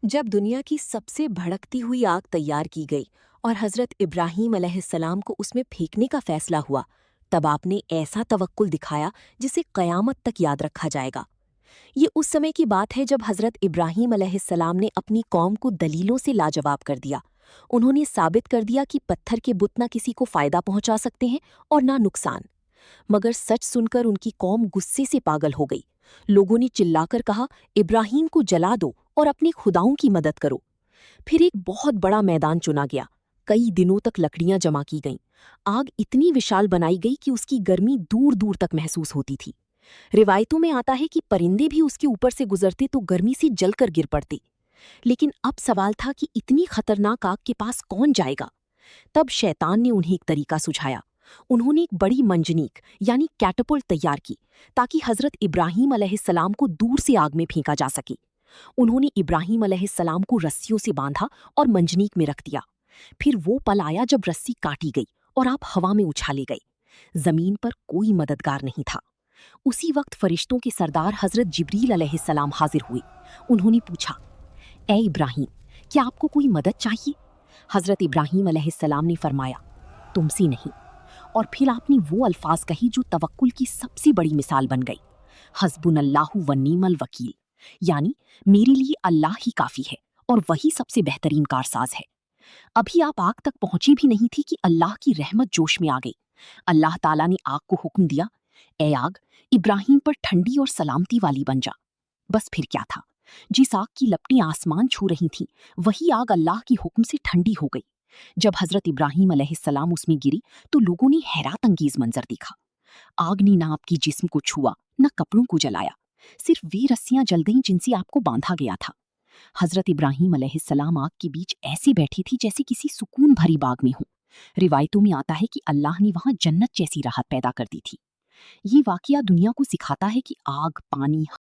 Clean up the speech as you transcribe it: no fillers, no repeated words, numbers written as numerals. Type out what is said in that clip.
जब दुनिया की सबसे भड़कती हुई आग तैयार की गई और हजरत इब्राहीम अलैहिस्सलाम को उसमें फेंकने का फैसला हुआ, तब आपने ऐसा तवक्कुल दिखाया जिसे क़यामत तक याद रखा जाएगा। ये उस समय की बात है जब हजरत इब्राहीम अलैहिस्सलाम ने अपनी कौम को दलीलों से लाजवाब कर दिया। उन्होंने साबित कर दिया कि पत्थर के बुत ना किसी को फायदा पहुंचा सकते हैं और ना नुकसान। मगर सच सुनकर उनकी कौम गुस्से से पागल हो गई। लोगों ने चिल्लाकर कहा, इब्राहीम को जला दो और अपने खुदाओं की मदद करो। फिर एक बहुत बड़ा मैदान चुना गया। कई दिनों तक लकड़ियां जमा की गईं। आग इतनी विशाल बनाई गई कि उसकी गर्मी दूर दूर तक महसूस होती थी। रिवायतों में आता है कि परिंदे भी उसके ऊपर से गुजरते तो गर्मी से जलकर गिर पड़ते। लेकिन अब सवाल था कि इतनी खतरनाक आग के पास कौन जाएगा। तब शैतान ने उन्हें एक तरीका सुझाया। उन्होंने एक बड़ी मंजनीक यानी कैटपुल्ट तैयार की, ताकि हजरत इब्राहीम अलैहिस्सलाम को दूर से आग में फेंका जा सके। उन्होंने इब्राहीम अलैहिस्सलाम को रस्सियों से बांधा और मंजनीक में रख दिया। फिर वो पल आया जब रस्सी काटी गई और आप हवा में उछाले गए। जमीन पर कोई मददगार नहीं था। उसी वक्त फरिश्तों के सरदार हजरत जिब्रील अलैहिस्सलाम हाजिर हुए। उन्होंने पूछा, ए इब्राहीम, क्या आपको कोई मदद चाहिए? हजरत इब्राहीम अलैहिस्सलाम ने फरमाया, तुमसे नहीं। और फिर आपने वो अल्फाज कही जो तवक्कुल की सबसे बड़ी मिसाल बन गई, हस्बुनल्लाहु व निअमल वकील, यानी मेरे लिए अल्लाह ही काफी है और वही सबसे बेहतरीन कारसाज है। अभी आप आग तक पहुंची भी नहीं थी कि अल्लाह की रहमत जोश में आ गई। अल्लाह ताला ने आग को हुक्म दिया, ए आग, इब्राहीम पर ठंडी और सलामती वाली बन जा। बस फिर क्या था, जिस आग की लपटें आसमान छू रही थीं, वही आग अल्लाह की हुक्म से ठंडी हो गई। जब हजरत इब्राहीम अलैहिस्सलाम उसमें गिरी तो लोगों ने हैरत अंगेज मंजर देखा। आग ने ना आपकी जिस्म को छुआ, न कपड़ों को जलाया। सिर्फ वे रस्सियां जल गईं जिनसे आपको बांधा गया था। हजरत इब्राहीम अलैहिस्सलाम आग के बीच ऐसे बैठी थी जैसे किसी सुकून भरी बाग में हो। रिवायतों में आता है कि अल्लाह ने वहां जन्नत जैसी राहत पैदा कर दी थी। ये वाकया दुनिया को सिखाता है कि आग, पानी,